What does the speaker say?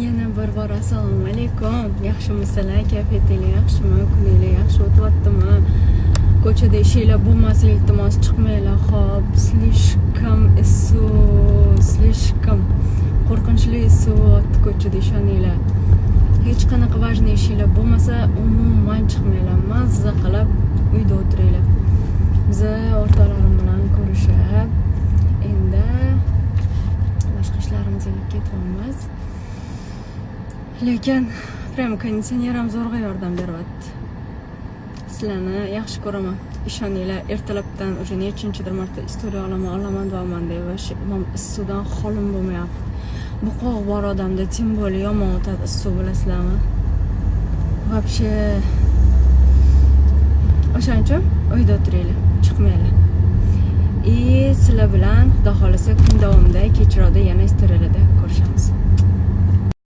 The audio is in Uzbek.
Yana bir bor assalomu alaykum. Yaxshimisizlar? Kayfiyatingiz yaxshimi? Kuningiz yaxshi o'tyaptimi? Ko'chada ishinglar bo'lmasa, iltimos chiqmanglar. Xo'p, slishkam qo'rqinchli isyapti ko'chada, ishoninglar. Hech qanaqa важный ishinglar bo'lmasa, umuman chiqmanglar. Mazza qilib uyda o'tiringlar. Biz o'rtoqlarim bilan ko'rishib, endi boshqa ishlarimizga ketyapmiz. Lekin prям konditsioner ham zo'rg'a yordam beryapti. Sizlarni yaxshi ko'raman. Ishoninglar, ertalabdan уже nechinchidir marta istoriya olaman deb issiqdan holim bo'lmayapti. Buqoq bor odamda tim bo'li yomon o'tadi issiq, bilasizlarmi? Вообще o'shaning uchun uyda o'tiringlar, chiqmanglar. Sizlar bilan xudo xolasa kun davomida kechroqda yana istoriyalarda ko'rishamiz.